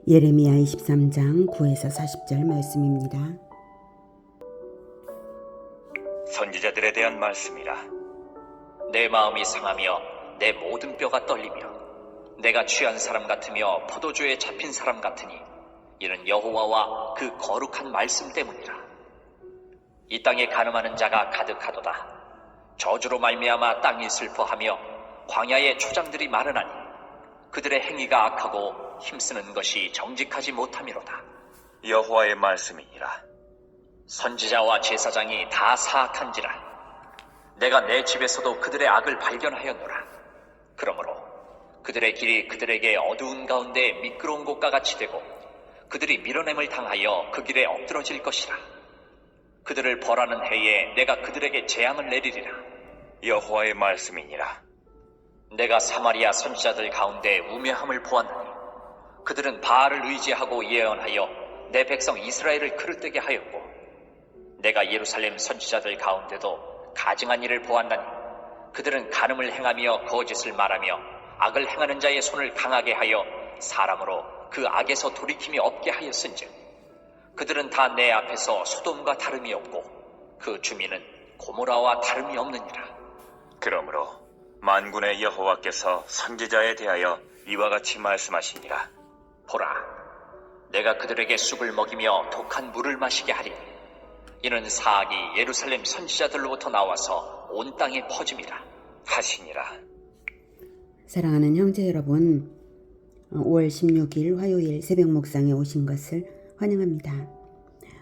예레미야 23장 9에서 40절 말씀입니다. 선지자들에 대한 말씀이라. 내 마음이 상하며 내 모든 뼈가 떨리며 내가 취한 사람 같으며 포도주에 잡힌 사람 같으니 이는 여호와와 그 거룩한 말씀 때문이라. 이 땅에 간음하는 자가 가득하도다. 저주로 말미암아 땅이 슬퍼하며 광야의 초장들이 마르나니 그들의 행위가 악하고 힘쓰는 것이 정직하지 못함이로다. 여호와의 말씀이니라. 선지자와 제사장이 다 사악한지라. 내가 내 집에서도 그들의 악을 발견하였노라. 그러므로 그들의 길이 그들에게 어두운 가운데 미끄러운 곳과 같이 되고 그들이 밀어냄을 당하여 그 길에 엎드러질 것이라. 그들을 벌하는 해에 내가 그들에게 재앙을 내리리라. 여호와의 말씀이니라. 내가 사마리아 선지자들 가운데 우매함을 보았나니 그들은 바알을 의지하고 예언하여 내 백성 이스라엘을 그릇되게 하였고 내가 예루살렘 선지자들 가운데도 가증한 일을 보았나니 그들은 간음을 행하며 거짓을 말하며 악을 행하는 자의 손을 강하게 하여 사람으로 그 악에서 돌이킴이 없게 하였은즉 그들은 다 내 앞에서 소돔과 다름이 없고 그 주민은 고모라와 다름이 없느니라. 그러므로 만군의 여호와께서 선지자에 대하여 이와 같이 말씀하시니라. 보라, 내가 그들에게 쑥을 먹이며 독한 물을 마시게 하리니 이는 사악이 예루살렘 선지자들로부터 나와서 온 땅에 퍼짐이라 하시니라. 사랑하는 형제 여러분, 5월 16일 화요일 새벽 묵상에 오신 것을 환영합니다.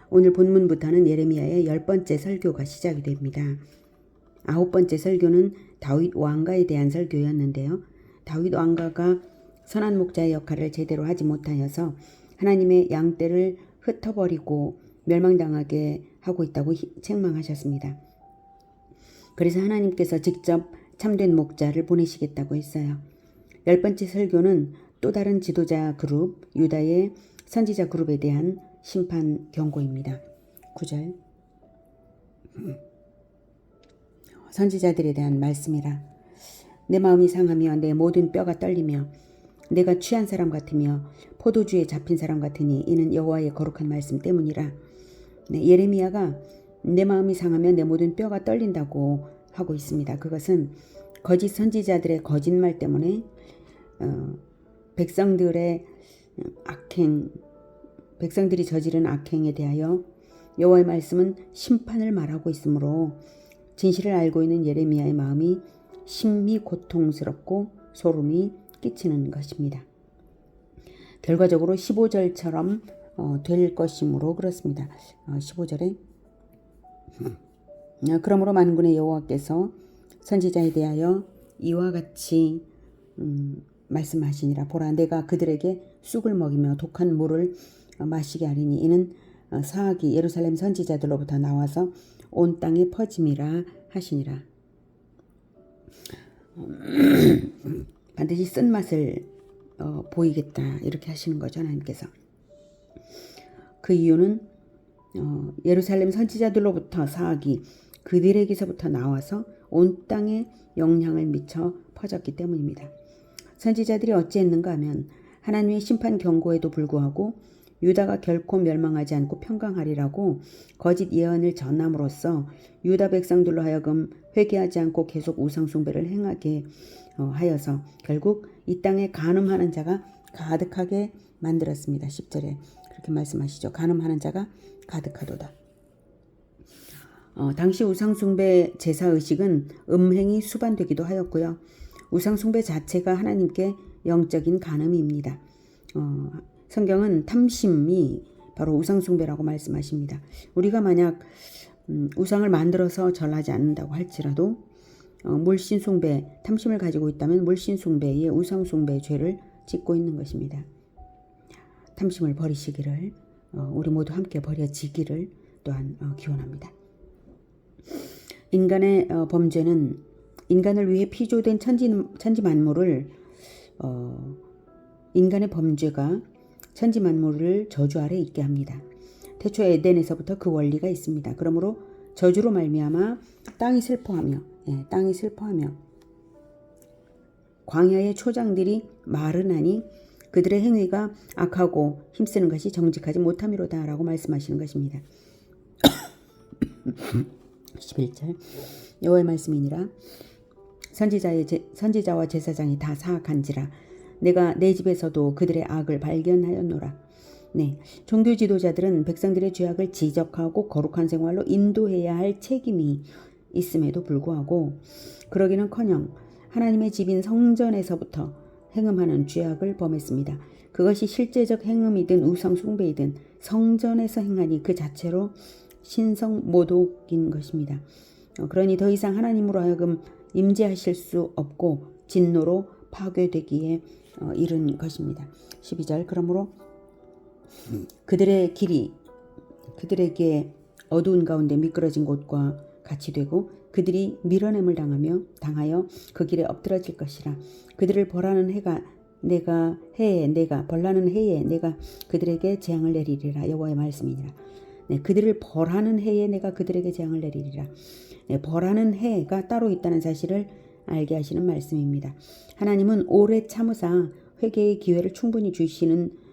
오늘 본문부터는 예레미야의 10번째 설교가 시작이 됩니다. 9번째 설교는 다윗 왕가에 대한 설교였는데요. 다윗 왕가가 선한 목자의 역할을 제대로 하지 못하여서 하나님의 양떼를 흩어버리고 멸망당하게 하고 있다고 책망하셨습니다. 그래서 하나님께서 직접 참된 목자를 보내시겠다고 했어요. 10번째 설교는 또 다른 지도자 그룹, 유다의 선지자 그룹에 대한 심판 경고입니다. 9절 선지자들에 대한 말씀이라. 내 마음이 상하며 내 모든 뼈가 떨리며 내가 취한 사람 같으며 포도주에 잡힌 사람 같으니 이는 여호와의 거룩한 말씀 때문이라. 예레미야가 내 마음이 상하며 내 모든 뼈가 떨린다고 하고 있습니다. 그것은 거짓 선지자들의 거짓말 때문에 백성들의 악행, 백성들이 저지른 악행에 대하여 여호와의 말씀은 심판을 말하고 있으므로 진실을 알고 있는 예레미야의 마음이 심히 고통스럽고 소름이 끼치는 것입니다. 결과적으로 15절처럼 될 것이므로 그렇습니다. 15절에 그러므로 만군의 여호와께서 선지자에 대하여 이와 같이 말씀하시니라. 보라, 내가 그들에게 쑥을 먹이며 독한 물을 마시게 하리니 이는 사악이 예루살렘 선지자들로부터 나와서 온 땅에 퍼짐이라 하시니라. 반드시 쓴맛을 보이겠다 이렇게 하시는 거죠. 하나님께서. 그 이유는 예루살렘 선지자들로부터 사악이 그들에게서부터 나와서 온 땅에 영향을 미쳐 퍼졌기 때문입니다. 선지자들이 어찌했는가 하면 하나님의 심판 경고에도 불구하고 유다가 결코 멸망하지 않고 평강하리라고 거짓 예언을 전함으로써 유다 백성들로 하여금 회개하지 않고 계속 우상 숭배를 행하게 하여서 결국 이 땅에 간음하는 자가 가득하게 만들었습니다. 10절에 그렇게 말씀하시죠. 간음하는 자가 가득하도다. 당시 우상숭배 제사의식은 음행이 수반되기도 하였고요. 우상숭배 자체가 하나님께 영적인 간음입니다. 성경은 탐심이 바로 우상숭배라고 말씀하십니다. 우리가 만약 우상을 만들어서 절하지 않는다고 할지라도 물신숭배, 탐심을 가지고 있다면 물신숭배의 우상숭배 죄를 짓고 있는 것입니다. 탐심을 버리시기를 우리 모두 함께 버려지기를 또한 기원합니다. 인간의 범죄는 인간을 위해 피조된 천지 만물을 인간의 범죄가 천지 만물을 저주 아래 있게 합니다. 태초 에덴에서부터 그 원리가 있습니다. 그러므로 저주로 말미암아 땅이 슬퍼하며 광야의 초장들이 마르나니 그들의 행위가 악하고 힘쓰는 것이 정직하지 못함이로다 라고 말씀하시는 것입니다. 11절 여호와의 말씀이니라. 선지자와 제사장이 다 사악한지라 내가 내 집에서도 그들의 악을 발견하였노라. 네, 종교 지도자들은 백성들의 죄악을 지적하고 거룩한 생활로 인도해야 할 책임이 있음에도 불구하고 그러기는커녕 하나님의 집인 성전에서부터 행음하는 죄악을 범했습니다. 그것이 실제적 행음이든 우상 숭배이든 성전에서 행하니 그 자체로 신성모독인 것입니다. 그러니 더 이상 하나님으로 하여금 임재하실 수 없고 진노로 파괴되기에 이른 것입니다. 12절 그러므로 그들의 길이 그들에게 어두운 가운데 미끄러진 곳과 같이 되고 그들이 밀어냄을 당하여 그 길에 엎드러질 것이라. 그들을 벌하는 해가 내가 벌하는 해에 내가 그들에게 재앙을 내리리라. 여호와의 말씀이니라. 네, 그들을 벌하는 해에 내가 그들에게 재앙을 내리리라. 네, 벌하는 해가 따로 있다는 사실을 알게 하시는 말씀입니다. 하나님은 오래 참으사 회개의 기회를 충분히 주시는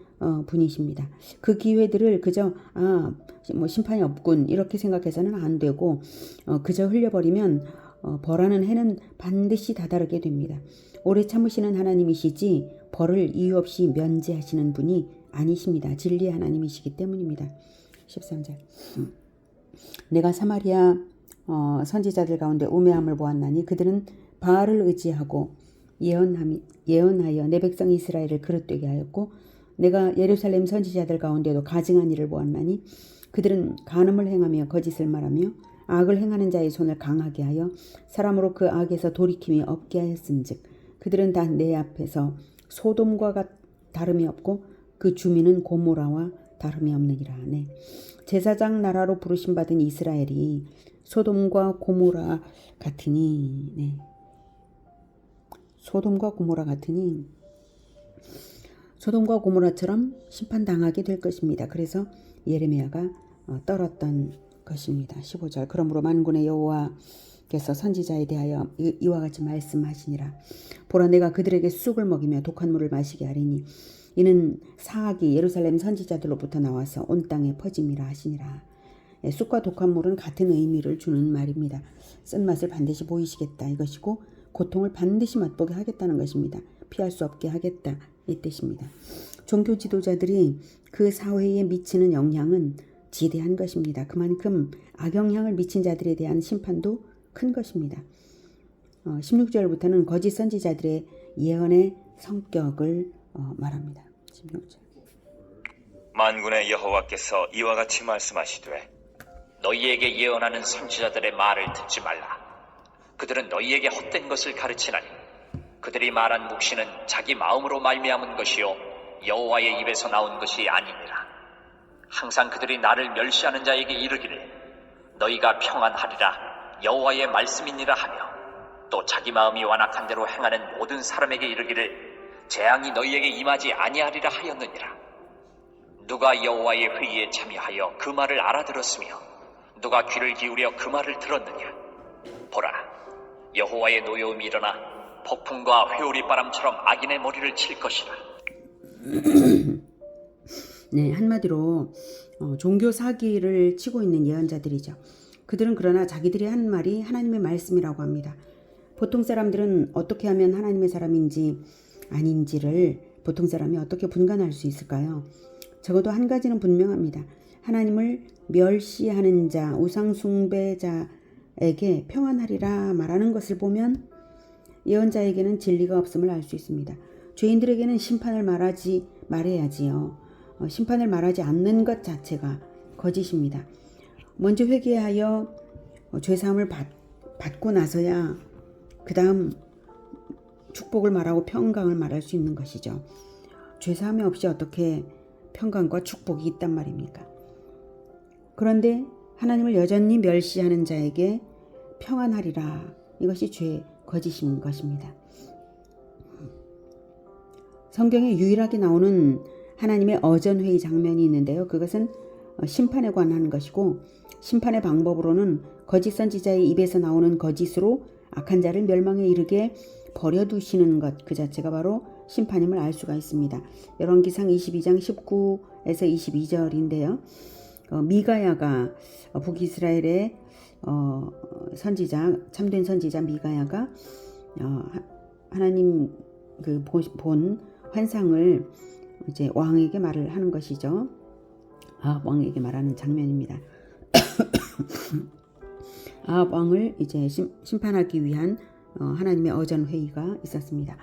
분이십니다. 그 기회들을 그저 심판이 없군 이렇게 생각해서는 안 되고 그저 흘려버리면 벌하는 해는 반드시 다다르게 됩니다. 오래 참으시는 하나님이시지 벌을 이유 없이 면제하시는 분이 아니십니다. 진리의 하나님이시기 때문입니다. 13절 내가 사마리아 선지자들 가운데 우매함을 보았나니 그들은 바알을 의지하고 예언하여 내 백성 이스라엘을 그릇되게 하였고 내가 예루살렘 선지자들 가운데도 가증한 일을 보았나니 그들은 간음을 행하며 거짓을 말하며 악을 행하는 자의 손을 강하게 하여 사람으로 그 악에서 돌이킴이 없게 하였은즉 그들은 다 내 앞에서 소돔과 다름이 없고 그 주민은 고모라와 다름이 없느니라. 네. 제사장 나라로 부르심 받은 이스라엘이 소돔과 고모라 같으니 네. 소돔과 고모라처럼 심판당하게 될 것입니다. 그래서 예레미야가 떨었던 것입니다. 15절 그러므로 만군의 여호와께서 선지자에 대하여 이와 같이 말씀하시니라. 보라 내가 그들에게 쑥을 먹이며 독한 물을 마시게 하리니 이는 사악이 예루살렘 선지자들로부터 나와서 온 땅에 퍼짐이라 하시니라. 쑥과 독한 물은 같은 의미를 주는 말입니다. 쓴맛을 반드시 보이시겠다 이것이고 고통을 반드시 맛보게 하겠다는 것입니다. 피할 수 없게 하겠다 이 뜻입니다. 종교 지도자들이 그 사회에 미치는 영향은 지대한 것입니다. 그만큼 악영향을 미친 자들에 대한 심판도 큰 것입니다. 16절부터는 거짓 선지자들의 예언의 성격을 말합니다. 16절 만군의 여호와께서 이와 같이 말씀하시되 너희에게 예언하는 선지자들의 말을 듣지 말라. 그들은 너희에게 헛된 것을 가르치나니 그들이 말한 묵시는 자기 마음으로 말미암은 것이요 여호와의 입에서 나온 것이 아니니라. 항상 그들이 나를 멸시하는 자에게 이르기를 너희가 평안하리라 여호와의 말씀이니라 하며 또 자기 마음이 완악한 대로 행하는 모든 사람에게 이르기를 재앙이 너희에게 임하지 아니하리라 하였느니라. 누가 여호와의 회의에 참여하여 그 말을 알아들었으며 누가 귀를 기울여 그 말을 들었느냐. 보라 여호와의 노여움이 일어나 폭풍과 회오리 바람처럼 악인의 머리를 칠 것이라. 네, 한마디로 종교 사기를 치고 있는 예언자들이죠. 그들은 그러나 자기들이 한 말이 하나님의 말씀이라고 합니다. 보통 사람들은 어떻게 하면 하나님의 사람인지 아닌지를 보통 사람이 어떻게 분간할 수 있을까요? 적어도 한 가지는 분명합니다. 하나님을 멸시하는 자, 우상 숭배자에게 평안하리라 말하는 것을 보면 예언자에게는 진리가 없음을 알 수 있습니다. 죄인들에게는 심판을 말해야지요. 심판을 말하지 않는 것 자체가 거짓입니다. 먼저 회개하여 죄사함을 받고 나서야 그 다음 축복을 말하고 평강을 말할 수 있는 것이죠. 죄사함이 없이 어떻게 평강과 축복이 있단 말입니까? 그런데 하나님을 여전히 멸시하는 자에게 평안하리라. 이것이 거짓인 것입니다. 성경에 유일하게 나오는 하나님의 어전회의 장면이 있는데요. 그것은 심판에 관한 것이고 심판의 방법으로는 거짓 선지자의 입에서 나오는 거짓으로 악한 자를 멸망에 이르게 버려두시는 것 그 자체가 바로 심판임을 알 수가 있습니다. 열왕기상 22장 19에서 22절인데요. 미가야가 북이스라엘의 선지자, 참된 선지자 미가야가 하나님 본 환상을 이제 왕에게 말을 하는 것이죠. 왕에게 말하는 장면입니다. 왕을 이제 심판하기 위한 하나님의 어전 회의가 있었습니다.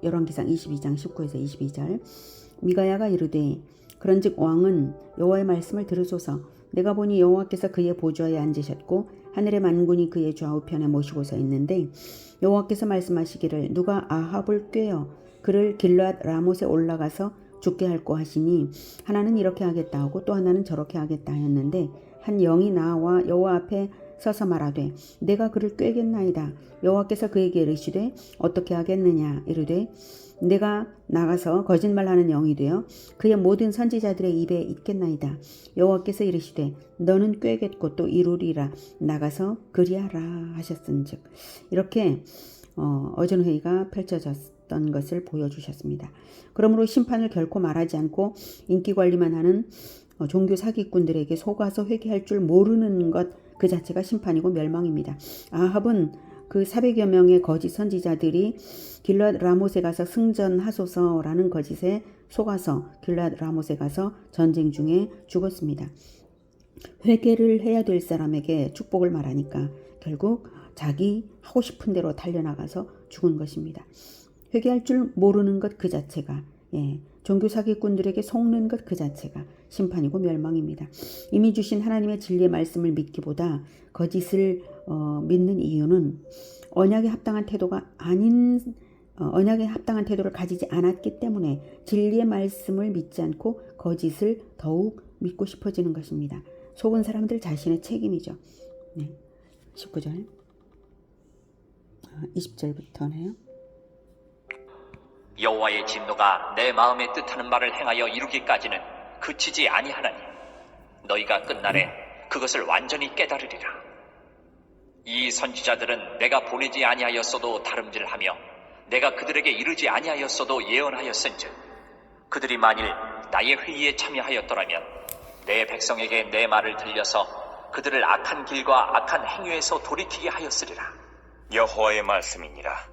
열왕기상 22장 19에서 22절. 미가야가 이르되 그런즉 왕은 여호와의 말씀을 들으소서. 내가 보니 여호와께서 그의 보좌에 앉으셨고 하늘의 만군이 그의 좌우편에 모시고서 있는데 여호와께서 말씀하시기를 누가 아합을 꾀어 그를 길르앗 라못에 올라가서 죽게 할꼬 하시니 하나는 이렇게 하겠다 하고 또 하나는 저렇게 하겠다 하였는데 한 영이 나와 여호와 앞에 서서 말하되 내가 그를 꾀겠나이다. 여호와께서 그에게 이르시되 어떻게 하겠느냐 이르되 내가 나가서 거짓말하는 영이 되어 그의 모든 선지자들의 입에 있겠나이다. 여호와께서 이르시되 너는 꾀겠고 또 이루리라. 나가서 그리하라 하셨은즉. 이렇게 어전회의가 펼쳐졌던 것을 보여주셨습니다. 그러므로 심판을 결코 말하지 않고 인기관리만 하는 종교 사기꾼들에게 속아서 회개할 줄 모르는 것 그 자체가 심판이고 멸망입니다. 아합은 그 400여 명의 거짓 선지자들이 길르앗 라못에 가서 승전하소서라는 거짓에 속아서 길르앗 라못에 가서 전쟁 중에 죽었습니다. 회개를 해야 될 사람에게 축복을 말하니까 결국 자기 하고 싶은 대로 달려나가서 죽은 것입니다. 회개할 줄 모르는 것 그 자체가 종교 사기꾼들에게 속는 것 그 자체가 심판이고 멸망입니다. 이미 주신 하나님의 진리의 말씀을 믿기보다 거짓을 믿는 이유는 언약에 합당한 태도가 아닌 언약에 합당한 태도를 가지지 않았기 때문에 진리의 말씀을 믿지 않고 거짓을 더욱 믿고 싶어지는 것입니다. 속은 사람들 자신의 책임이죠. 19절 20절부터네요. 여호와의 진노가 내 마음에 뜻하는 말을 행하여 이루기까지는 그치지 아니하나니 너희가 끝날에 그것을 완전히 깨달으리라. 이 선지자들은 내가 보내지 아니하였어도 다름질하며 내가 그들에게 이르지 아니하였어도 예언하였은즉 그들이 만일 나의 회의에 참여하였더라면 내 백성에게 내 말을 들려서 그들을 악한 길과 악한 행위에서 돌이키게 하였으리라. 여호와의 말씀이니라.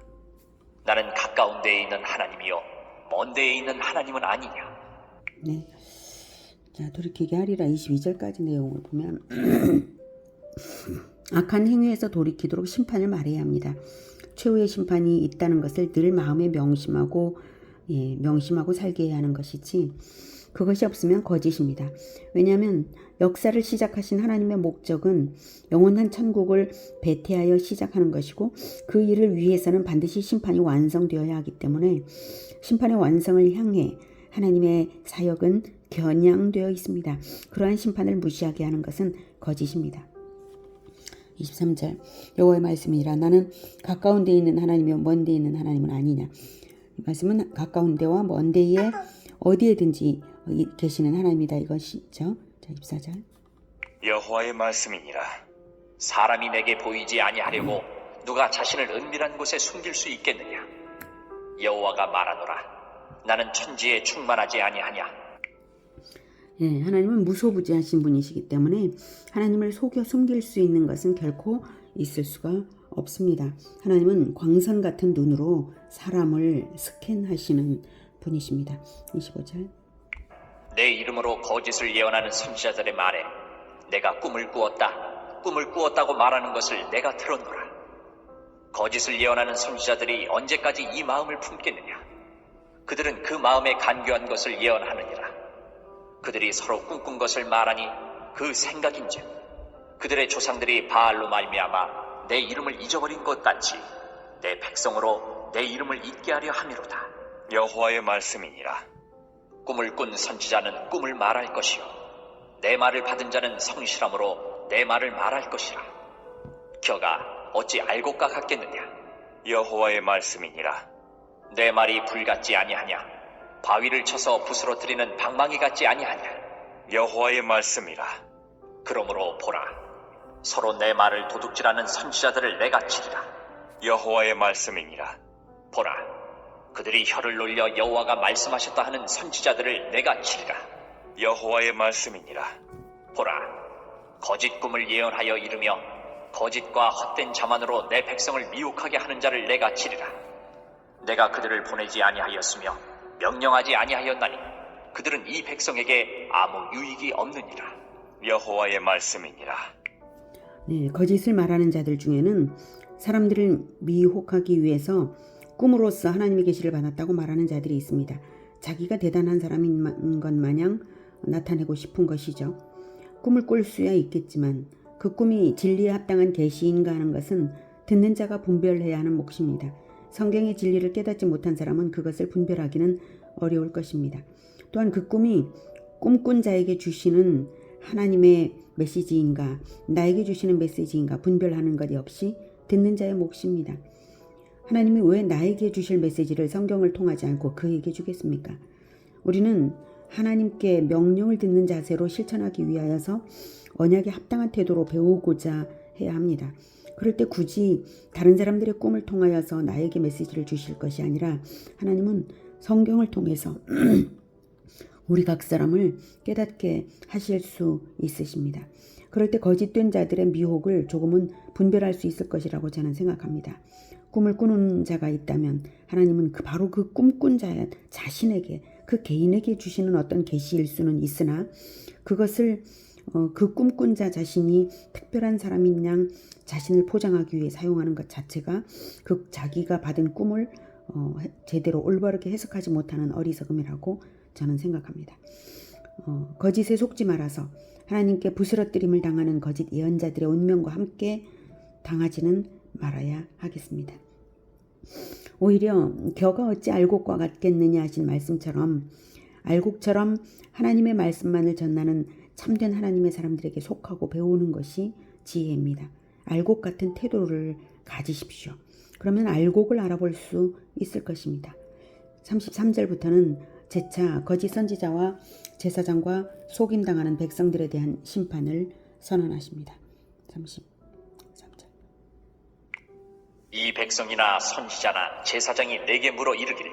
나는 가까운 데에 있는 하나님이요 먼 데에 있는 하나님은 아니냐. 네. 자, 돌이키게 하리라 22절까지 내용을 보면 악한 행위에서 돌이키도록 심판을 말해야 합니다. 최후의 심판이 있다는 것을 늘 마음에 명심하고 살게 해야 하는 것이지 그것이 없으면 거짓입니다. 왜냐하면 역사를 시작하신 하나님의 목적은 영원한 천국을 배태하여 시작하는 것이고 그 일을 위해서는 반드시 심판이 완성되어야 하기 때문에 심판의 완성을 향해 하나님의 사역은 겨냥되어 있습니다. 그러한 심판을 무시하게 하는 것은 거짓입니다. 23절 여호와의 말씀이라. 나는 가까운 데에 있는 하나님이요 먼 데에 있는 하나님은 아니냐. 이 말씀은 가까운 데와 먼 데에 어디에든지 계시는 하나님이다 이것이죠. 자, 24절 여호와의 말씀이니라. 사람이 내게 보이지 아니하려고 누가 자신을 은밀한 곳에 숨길 수 있겠느냐. 여호와가 말하노라. 나는 천지에 충만하지 아니하냐. 하나님은 무소부지하신 분이시기 때문에 하나님을 속여 숨길 수 있는 것은 결코 있을 수가 없습니다. 하나님은 광선 같은 눈으로 사람을 스캔하시는 분이십니다. 25절 내 이름으로 거짓을 예언하는 선지자들의 말에 내가 꿈을 꾸었다고 말하는 것을 내가 들었노라. 거짓을 예언하는 선지자들이 언제까지 이 마음을 품겠느냐. 그들은 그 마음에 간교한 것을 예언하느니라. 그들이 서로 꿈꾼 것을 말하니 그 생각인즉 그들의 조상들이 바알로 말미암아 내 이름을 잊어버린 것 같이 내 백성으로 내 이름을 잊게 하려 함이로다. 여호와의 말씀이니라. 꿈을 꾼 선지자는 꿈을 말할 것이요 내 말을 받은 자는 성실함으로 내 말을 말할 것이라. 겨가 어찌 알고 깎았겠느냐. 여호와의 말씀이니라. 내 말이 불 같지 아니하냐. 바위를 쳐서 부스러뜨리는 방망이 같지 아니하냐. 여호와의 말씀이라. 그러므로 보라, 서로 내 말을 도둑질하는 선지자들을 내가 치리라. 여호와의 말씀이니라. 보라, 그들이 혀를 놀려 여호와가 말씀하셨다 하는 선지자들을 내가 치리라. 여호와의 말씀이니라. 보라, 거짓 꿈을 예언하여 이르며 거짓과 헛된 자만으로 내 백성을 미혹하게 하는 자를 내가 치리라. 내가 그들을 보내지 아니하였으며 명령하지 아니하였나니 그들은 이 백성에게 아무 유익이 없느니라. 여호와의 말씀이니라. 네, 거짓을 말하는 자들 중에는 사람들을 미혹하기 위해서 꿈으로써 하나님의 계시를 받았다고 말하는 자들이 있습니다. 자기가 대단한 사람인 것 마냥 나타내고 싶은 것이죠. 꿈을 꿀 수야 있겠지만 그 꿈이 진리에 합당한 계시인가 하는 것은 듣는 자가 분별해야 하는 몫입니다. 성경의 진리를 깨닫지 못한 사람은 그것을 분별하기는 어려울 것입니다. 또한 그 꿈이 꿈꾼 자에게 주시는 하나님의 메시지인가 나에게 주시는 메시지인가 분별하는 것 역시 듣는 자의 몫입니다. 하나님이 왜 나에게 주실 메시지를 성경을 통하지 않고 그에게 주겠습니까? 우리는 하나님께 명령을 듣는 자세로 실천하기 위하여서 언약에 합당한 태도로 배우고자 해야 합니다. 그럴 때 굳이 다른 사람들의 꿈을 통하여서 나에게 메시지를 주실 것이 아니라 하나님은 성경을 통해서 우리 각 사람을 깨닫게 하실 수 있으십니다. 그럴 때 거짓된 자들의 미혹을 조금은 분별할 수 있을 것이라고 저는 생각합니다. 꿈을 꾸는 자가 있다면 하나님은 바로 그 꿈꾼 자 자신에게 그 개인에게 주시는 어떤 계시일 수는 있으나 그것을 그 꿈꾼 자 자신이 특별한 사람인 양 자신을 포장하기 위해 사용하는 것 자체가 그 자기가 받은 꿈을 제대로 올바르게 해석하지 못하는 어리석음이라고 저는 생각합니다. 거짓에 속지 말아서 하나님께 부스러뜨림을 당하는 거짓 예언자들의 운명과 함께 당하지는 말아야 하겠습니다. 오히려 겨가 어찌 알곡과 같겠느냐 하신 말씀처럼 알곡처럼 하나님의 말씀만을 전하는 참된 하나님의 사람들에게 속하고 배우는 것이 지혜입니다. 알곡 같은 태도를 가지십시오. 그러면 알곡을 알아볼 수 있을 것입니다. 33절부터는 재차 거짓 선지자와 제사장과 속임당하는 백성들에 대한 심판을 선언하십니다. 33절. 이 백성이나 선지자나 제사장이 내게 물어 이르기를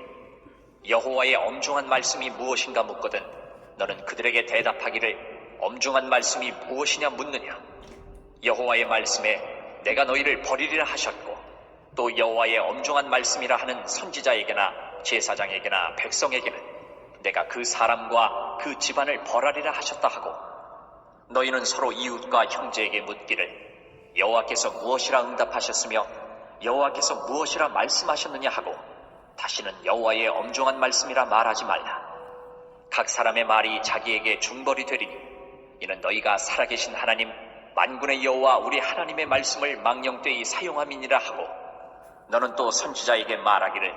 여호와의 엄중한 말씀이 무엇인가 묻거든 너는 그들에게 대답하기를 엄중한 말씀이 무엇이냐 묻느냐. 여호와의 말씀에 내가 너희를 버리리라 하셨고 또 여호와의 엄중한 말씀이라 하는 선지자에게나 제사장에게나 백성에게는 내가 그 사람과 그 집안을 벌하리라 하셨다 하고 너희는 서로 이웃과 형제에게 묻기를 여호와께서 무엇이라 응답하셨으며 여호와께서 무엇이라 말씀하셨느냐 하고 다시는 여호와의 엄중한 말씀이라 말하지 말라. 각 사람의 말이 자기에게 중벌이 되리니 이는 너희가 살아계신 하나님 만군의 여호와 우리 하나님의 말씀을 망령되이 사용함이니라 하고 너는 또 선지자에게 말하기를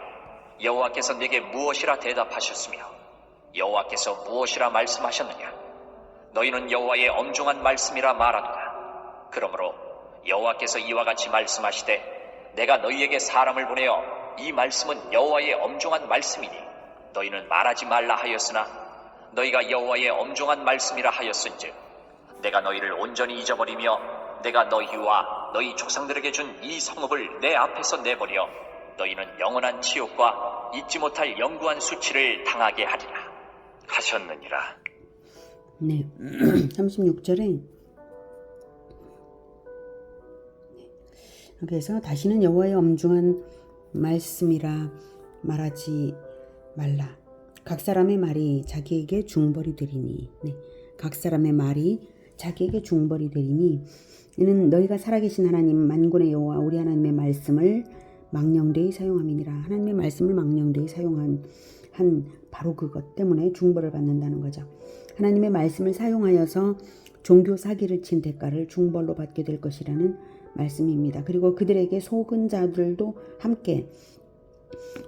여호와께서 내게 무엇이라 대답하셨으며 여호와께서 무엇이라 말씀하셨느냐. 너희는 여호와의 엄중한 말씀이라 말하도다. 그러므로 여호와께서 이와 같이 말씀하시되 내가 너희에게 사람을 보내어 이 말씀은 여호와의 엄중한 말씀이니 너희는 말하지 말라 하였으나 너희가 여호와의 엄중한 말씀이라 하였은즉 내가 너희를 온전히 잊어버리며 내가 너희와 너희 조상들에게 준 이 성읍을 내 앞에서 내버려 너희는 영원한 지옥과 잊지 못할 영구한 수치를 당하게 하리라 하셨느니라. 네, 36절에 여기에서 다시는 여호와의 엄중한 말씀이라 말하지 말라. 각 사람의 말이 자기에게 중벌이 되리니. 네, 각 사람의 말이 자기에게 중벌이 되리니 이는 너희가 살아계신 하나님 만군의 여호와 우리 하나님의 말씀을 망령되이 사용함이니라. 하나님의 말씀을 망령되이 사용한 바로 그것 때문에 중벌을 받는다는 거죠. 하나님의 말씀을 사용하여서 종교 사기를 친 대가를 중벌로 받게 될 것이라는 말씀입니다. 그리고 그들에게 속은 자들도 함께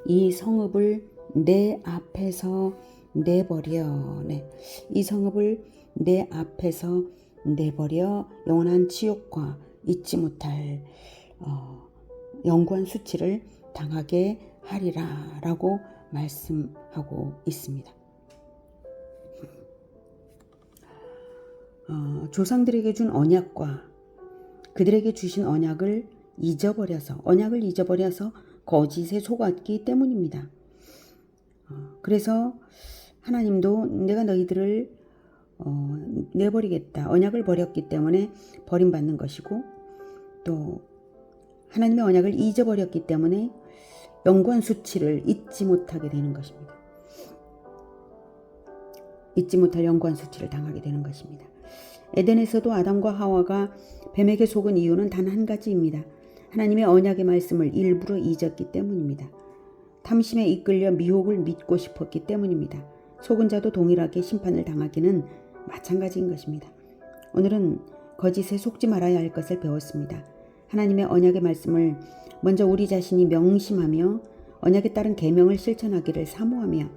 이 성읍을 내 앞에서 내버려. 네, 이 성읍을 내 앞에서 내버려 영원한 지옥과 잊지 못할 영구한 수치를 당하게 하리라 라고 말씀하고 있습니다. 조상들에게 준 언약과 그들에게 주신 언약을 잊어버려서 거짓에 속았기 때문입니다. 그래서 하나님도 내가 너희들을 내버리겠다. 언약을 버렸기 때문에 버림받는 것이고, 또 하나님의 언약을 잊어버렸기 때문에 영원 수치를 잊지 못하게 되는 것입니다. 잊지 못할 영원 수치를 당하게 되는 것입니다. 에덴에서도 아담과 하와가 뱀에게 속은 이유는 단 한 가지입니다. 하나님의 언약의 말씀을 일부러 잊었기 때문입니다. 탐심에 이끌려 미혹을 믿고 싶었기 때문입니다. 속은 자도 동일하게 심판을 당하기는 마찬가지인 것입니다. 오늘은 거짓에 속지 말아야 할 것을 배웠습니다. 하나님의 언약의 말씀을 먼저 우리 자신이 명심하며 언약에 따른 계명을 실천하기를 사모하며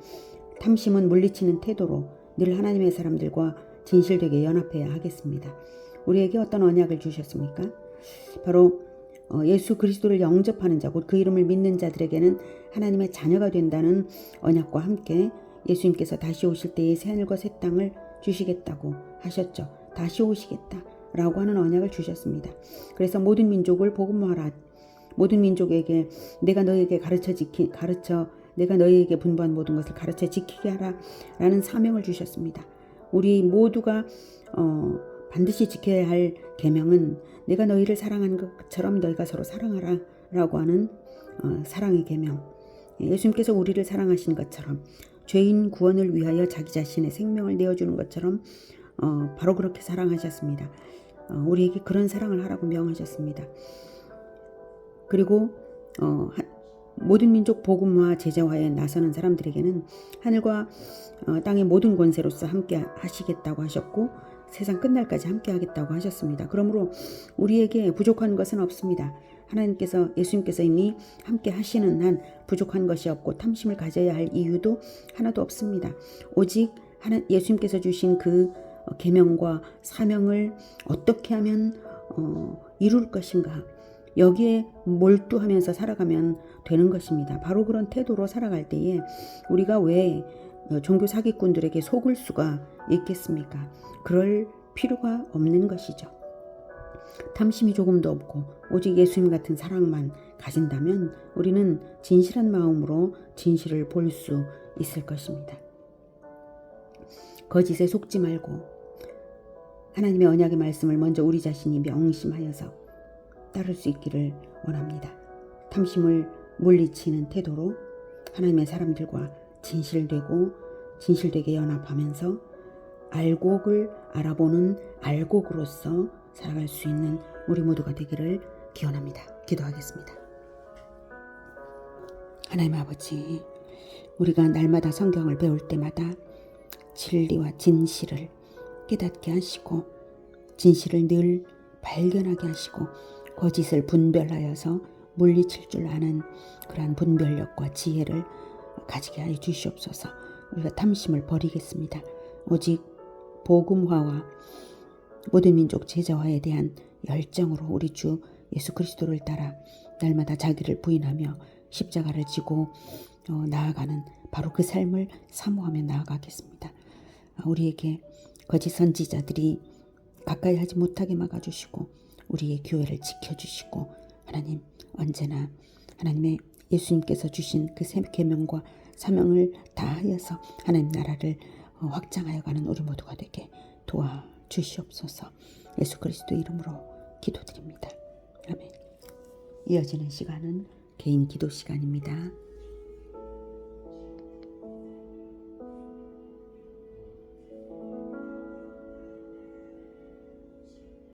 탐심은 물리치는 태도로 늘 하나님의 사람들과 진실되게 연합해야 하겠습니다. 우리에게 어떤 언약을 주셨습니까? 바로 예수 그리스도를 영접하는 자, 곧 그 이름을 믿는 자들에게는 하나님의 자녀가 된다는 언약과 함께 예수님께서 다시 오실 때에 새하늘과 새 땅을 주시겠다고 하셨죠. 다시 오시겠다라고 하는 언약을 주셨습니다. 그래서 모든 민족을 복음화하라. 모든 민족에게 내가 너희에게 내가 너희에게 분부한 모든 것을 가르쳐 지키게 하라 라는 사명을 주셨습니다. 우리 모두가 반드시 지켜야 할 계명은 내가 너희를 사랑하는 것처럼 너희가 서로 사랑하라 라고 하는 사랑의 계명. 예수님께서 우리를 사랑하신 것처럼 죄인 구원을 위하여 자기 자신의 생명을 내어주는 것처럼 바로 그렇게 사랑하셨습니다. 우리에게 그런 사랑을 하라고 명하셨습니다. 그리고 모든 민족 복음화 제자화에 나서는 사람들에게는 하늘과 땅의 모든 권세로서 함께 하시겠다고 하셨고 세상 끝날까지 함께 하겠다고 하셨습니다. 그러므로 우리에게 부족한 것은 없습니다. 예수님께서 이미 함께 하시는 한 부족한 것이 없고 탐심을 가져야 할 이유도 하나도 없습니다. 오직 예수님께서 주신 그 계명과 사명을 어떻게 하면 이룰 것인가, 여기에 몰두하면서 살아가면 되는 것입니다. 바로 그런 태도로 살아갈 때에 우리가 왜 종교 사기꾼들에게 속을 수가 있겠습니까? 그럴 필요가 없는 것이죠. 탐심이 조금도 없고 오직 예수님 같은 사랑만 가진다면 우리는 진실한 마음으로 진실을 볼 수 있을 것입니다. 거짓에 속지 말고 하나님의 언약의 말씀을 먼저 우리 자신이 명심하여서 따를 수 있기를 원합니다. 탐심을 물리치는 태도로 하나님의 사람들과 진실되게 연합하면서 알곡을 알아보는 알곡으로서 살아갈 수 있는 우리 모두가 되기를 기원합니다. 기도하겠습니다. 하나님 아버지, 우리가 날마다 성경을 배울 때마다 진리와 진실을 깨닫게 하시고 진실을 늘 발견하게 하시고 거짓을 분별하여서 물리칠 줄 아는 그러한 분별력과 지혜를 가지게 하여 주시옵소서. 우리가 탐심을 버리겠습니다. 오직 복음화와 모든 민족 제자화에 대한 열정으로 우리 주 예수 그리스도를 따라 날마다 자기를 부인하며 십자가를 지고 나아가는 바로 그 삶을 사모하며 나아가겠습니다. 우리에게 거짓 선지자들이 가까이 하지 못하게 막아주시고 우리의 교회를 지켜주시고 하나님 언제나 하나님의 예수님께서 주신 그 새 계명과 사명을 다하여서 하나님 나라를 확장하여 가는 우리 모두가 되게 도와주시옵소서. 예수 그리스도 이름으로 기도드립니다. 아멘. 이어지는 시간은 개인 기도 시간입니다.